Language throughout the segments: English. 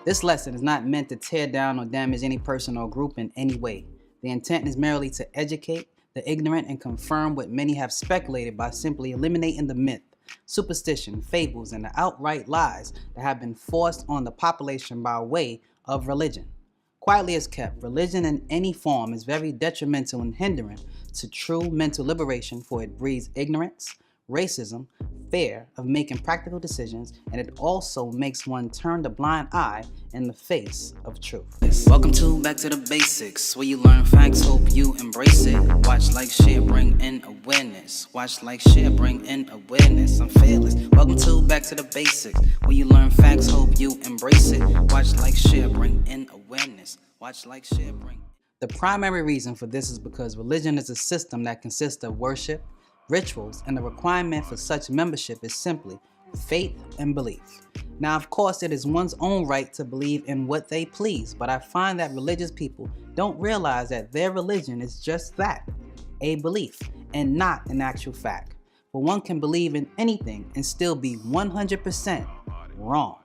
This lesson is not meant to tear down or damage any person or group in any way. The intent is merely to educate the ignorant and confirm what many have speculated by simply eliminating the myth, superstition, fables, and the outright lies that have been forced on the population by way of religion. Quietly as kept, religion in any form is very detrimental and hindering to true mental liberation, for it breeds ignorance, racism, fear of making practical decisions, and it also makes one turn the blind eye in the face of truth. Welcome to Back to the Basics, where you learn facts, hope you embrace it. Watch, like, share, bring in awareness. Watch, like, share, bring in awareness. I'm fearless. Welcome to Back to the Basics, where you learn facts, hope you embrace it. Watch, like, share, bring in awareness. Watch, like, share, bring. The primary reason for this is because religion is a system that consists of worship, rituals, and the requirement for such membership is simply faith and belief. Now, of course, it is one's own right to believe in what they please, but I find that religious people don't realize that their religion is just that, a belief, and not an actual fact. For one can believe in anything and still be 100% wrong.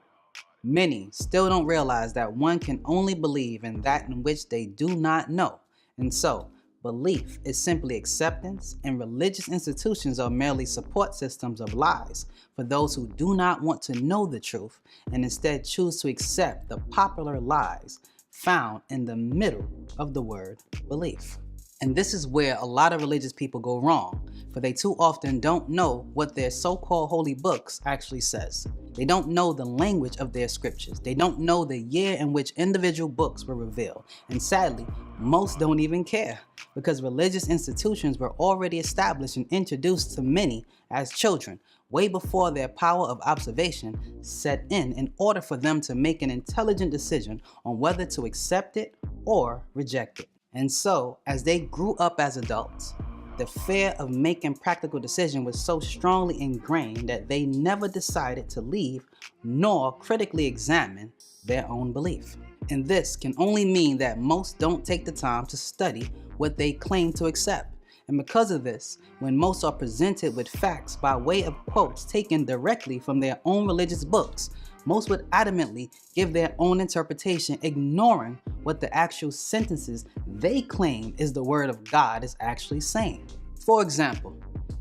Many still don't realize that one can only believe in that in which they do not know, and so belief is simply acceptance, and religious institutions are merely support systems of lies for those who do not want to know the truth and instead choose to accept the popular lies found in the middle of the word belief. And this is where a lot of religious people go wrong, for they too often don't know what their so-called holy books actually says. They don't know the language of their scriptures. They don't know the year in which individual books were revealed. And sadly, most don't even care, because religious institutions were already established and introduced to many as children, way before their power of observation set in order for them to make an intelligent decision on whether to accept it or reject it. And so, as they grew up as adults, the fear of making practical decisions was so strongly ingrained that they never decided to leave nor critically examine their own belief. And this can only mean that most don't take the time to study what they claim to accept. And because of this, when most are presented with facts by way of quotes taken directly from their own religious books, most would adamantly give their own interpretation, ignoring what the actual sentences they claim is the word of God is actually saying. For example,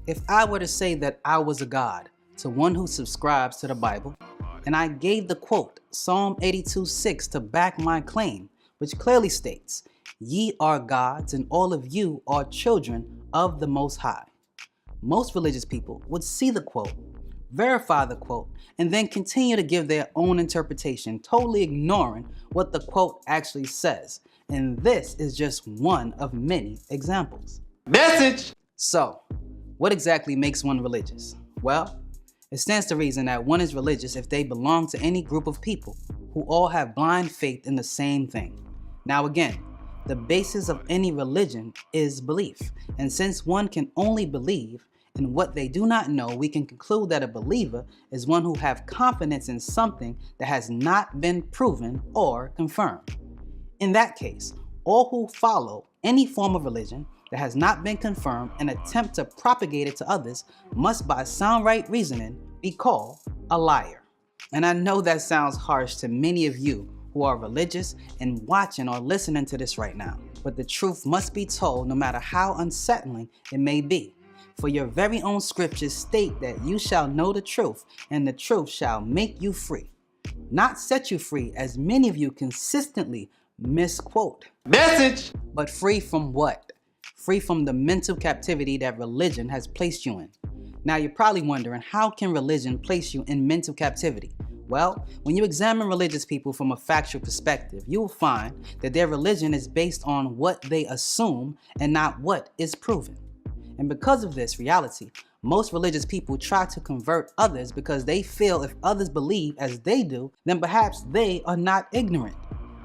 if I were to say that I was a God to one who subscribes to the Bible, and I gave the quote Psalm 82:6 to back my claim, which clearly states, "Ye are gods and all of you are children of the Most High," most religious people would see the quote, verify the quote, and then continue to give their own interpretation, totally ignoring what the quote actually says. And this is just one of many examples. Message! So, what exactly makes one religious? Well, it stands to reason that one is religious if they belong to any group of people who all have blind faith in the same thing. Now again, the basis of any religion is belief. And since one can only believe in what they do not know, we can conclude that a believer is one who have confidence in something that has not been proven or confirmed. In that case, all who follow any form of religion that has not been confirmed and attempt to propagate it to others must, by sound right reasoning, be called a liar. And I know that sounds harsh to many of you who are religious and watching or listening to this right now, but the truth must be told no matter how unsettling it may be. For your very own scriptures state that you shall know the truth, and the truth shall make you free. Not set you free, as many of you consistently misquote. Message! But free from what? Free from the mental captivity that religion has placed you in. Now you're probably wondering, how can religion place you in mental captivity? Well, when you examine religious people from a factual perspective, you will find that their religion is based on what they assume and not what is proven. And because of this reality, most religious people try to convert others because they feel if others believe as they do, then perhaps they are not ignorant.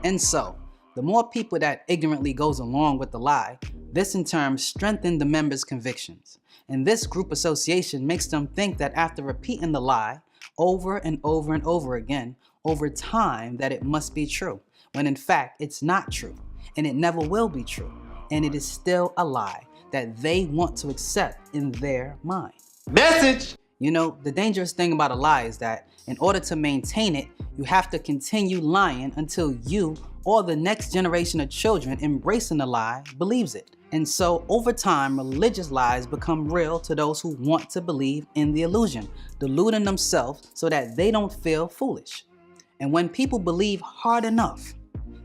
And so, the more people that ignorantly goes along with the lie, this in turn strengthens the members' convictions. And this group association makes them think that after repeating the lie over and over and over again, over time, that it must be true, when in fact it's not true, and it never will be true, and it is still a lie that they want to accept in their mind. Message! You know, the dangerous thing about a lie is that in order to maintain it, You have to continue lying until you or the next generation of children embracing the lie believes it. And so over time, religious lies become real to those who want to believe in the illusion, deluding themselves so that they don't feel foolish. And when people believe hard enough,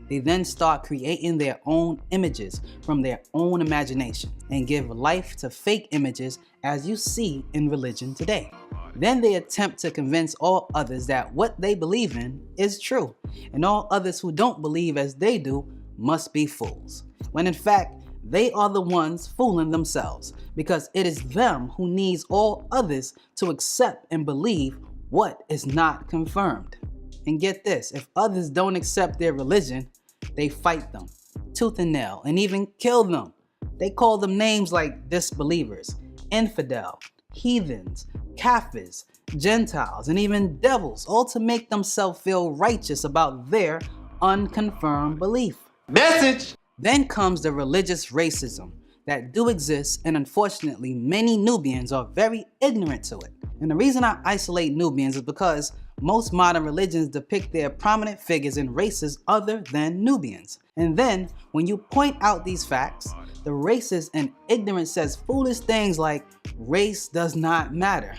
they then start creating their own images from their own imagination and give life to fake images as you see in religion today. Then they attempt to convince all others that what they believe in is true, and all others who don't believe as they do must be fools, when in fact, they are the ones fooling themselves, because it is them who needs all others to accept and believe what is not confirmed. And get this, if others don't accept their religion, they fight them tooth and nail and even kill them. They call them names like disbelievers, infidel, heathens, Kafirs, Gentiles, and even devils, all to make themselves feel righteous about their unconfirmed belief. Message! Then comes the religious racism that do exist, and unfortunately many Nubians are very ignorant to it. And the reason I isolate Nubians is because most modern religions depict their prominent figures in races other than Nubians. And then when you point out these facts, the racist and ignorant says foolish things like race does not matter,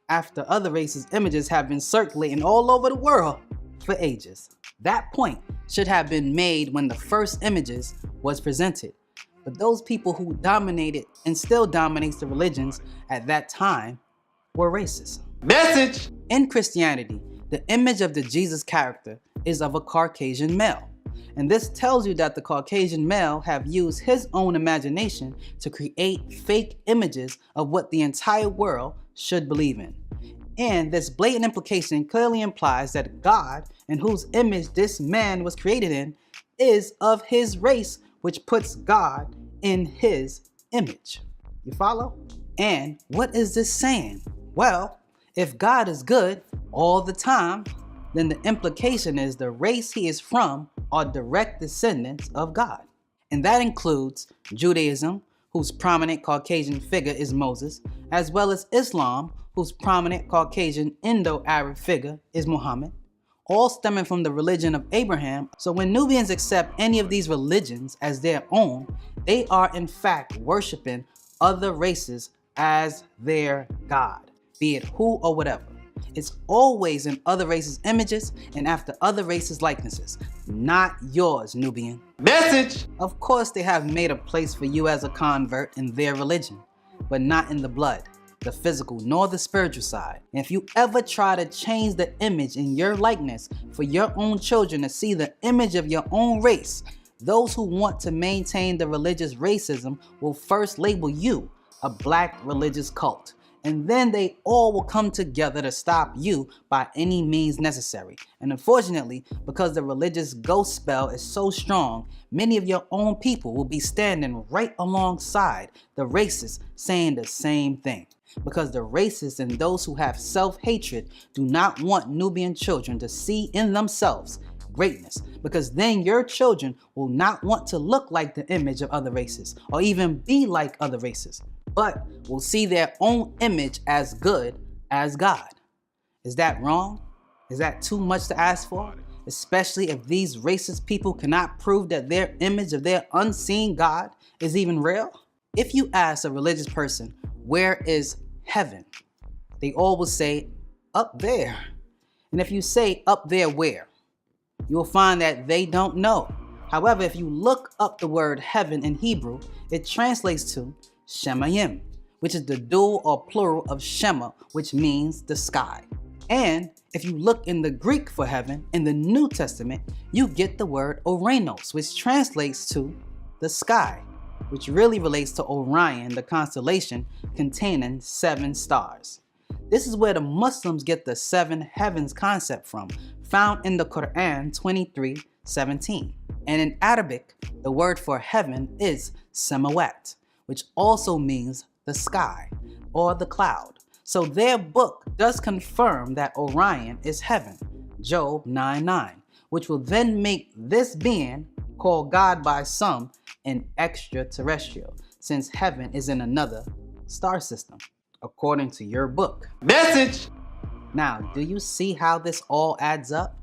after other races' images have been circulating all over the world for ages. That point should have been made when the first images was presented. But those people who dominated and still dominates the religions at that time were racist. Message! In Christianity, the image of the Jesus character is of a Caucasian male. And this tells you that the Caucasian male have used his own imagination to create fake images of what the entire world should believe in. And this blatant implication clearly implies that God, in whose image this man was created in, is of his race, which puts God in his image. You follow? And what is this saying? Well, if God is good all the time, then the implication is the race he is from are direct descendants of God. And that includes Judaism, whose prominent Caucasian figure is Moses, as well as Islam, whose prominent Caucasian Indo-Arab figure is Muhammad, all stemming from the religion of Abraham. So when Nubians accept any of these religions as their own, they are in fact worshiping other races as their God, be it who or whatever. It's always in other races' images and after other races' likenesses, not yours, Nubian. Message! Of course, they have made a place for you as a convert in their religion, but not in the blood, the physical, nor the spiritual side. And if you ever try to change the image in your likeness for your own children to see the image of your own race, those who want to maintain the religious racism will first label you a black religious cult. And then they all will come together to stop you by any means necessary. And unfortunately, because the religious ghost spell is so strong, many of your own people will be standing right alongside the racists saying the same thing. Because the racists and those who have self-hatred do not want Nubian children to see in themselves greatness, because then your children will not want to look like the image of other races or even be like other races, but will see their own image as good as God. Is that wrong? Is that too much to ask for? Especially if these racist people cannot prove that their image of their unseen God is even real? If you ask a religious person, where is heaven? They all will say, up there. And if you say, up there where? You will find that they don't know. However, if you look up the word heaven in Hebrew, it translates to Shemayim, which is the dual or plural of Shema, which means the sky. And if you look in the Greek for heaven in the New Testament, you get the word Oranos, which translates to the sky, which really relates to Orion, the constellation containing 7 stars. This is where the Muslims get the 7 heavens concept from, found in the Quran 23:17. And in Arabic, the word for heaven is Samawat, which also means the sky or the cloud. So their book does confirm that Orion is heaven, Job 9:9, which will then make this being, called God by some, an extraterrestrial, since heaven is in another star system, according to your book. Message! Now, do you see how this all adds up?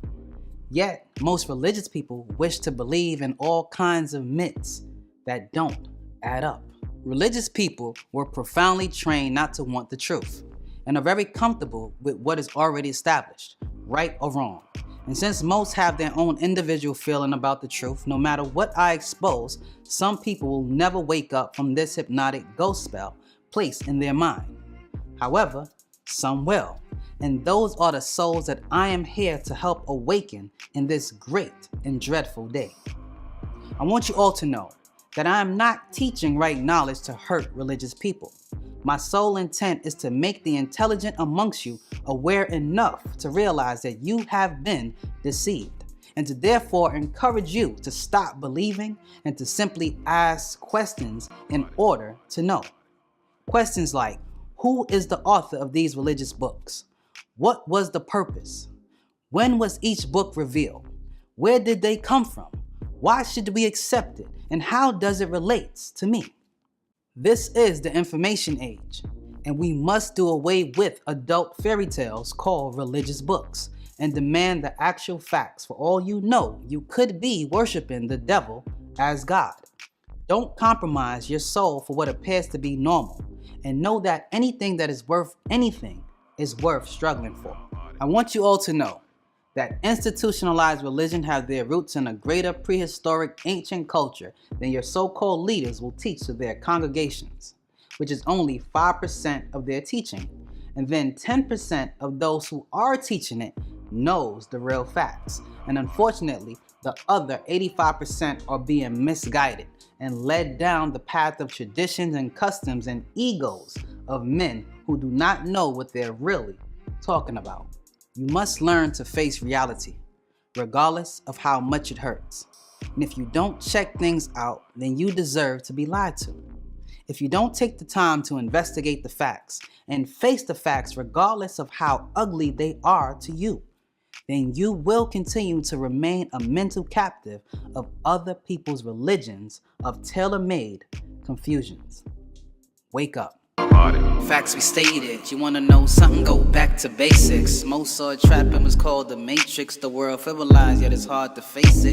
Yet, most religious people wish to believe in all kinds of myths that don't add up. Religious people were profoundly trained not to want the truth and are very comfortable with what is already established, right or wrong. And since most have their own individual feeling about the truth, no matter what I expose, some people will never wake up from this hypnotic ghost spell placed in their mind. However, some will. And those are the souls that I am here to help awaken in this great and dreadful day. I want you all to know that I am not teaching right knowledge to hurt religious people. My sole intent is to make the intelligent amongst you aware enough to realize that you have been deceived, and to therefore encourage you to stop believing and to simply ask questions in order to know. Questions like, who is the author of these religious books? What was the purpose? When was each book revealed? Where did they come from? Why should we accept it? And how does it relate to me? This is the information age, and we must do away with adult fairy tales called religious books and demand the actual facts. For all you know, you could be worshiping the devil as God. Don't compromise your soul for what appears to be normal, and know that anything that is worth anything is worth struggling for. I want you all to know that institutionalized religion have their roots in a greater prehistoric ancient culture than your so-called leaders will teach to their congregations, which is only 5% of their teaching. And then 10% of those who are teaching it knows the real facts. And unfortunately, the other 85% are being misguided and led down the path of traditions and customs and egos of men who do not know what they're really talking about. You must learn to face reality, regardless of how much it hurts. And if you don't check things out, then you deserve to be lied to. If you don't take the time to investigate the facts and face the facts regardless of how ugly they are to you, then you will continue to remain a mental captive of other people's religions of tailor-made confusions. Wake up. Facts we stated. You wanna know something? Go back to basics. Most saw trapping was called the Matrix. The world fibrilized, yet it's hard to face it.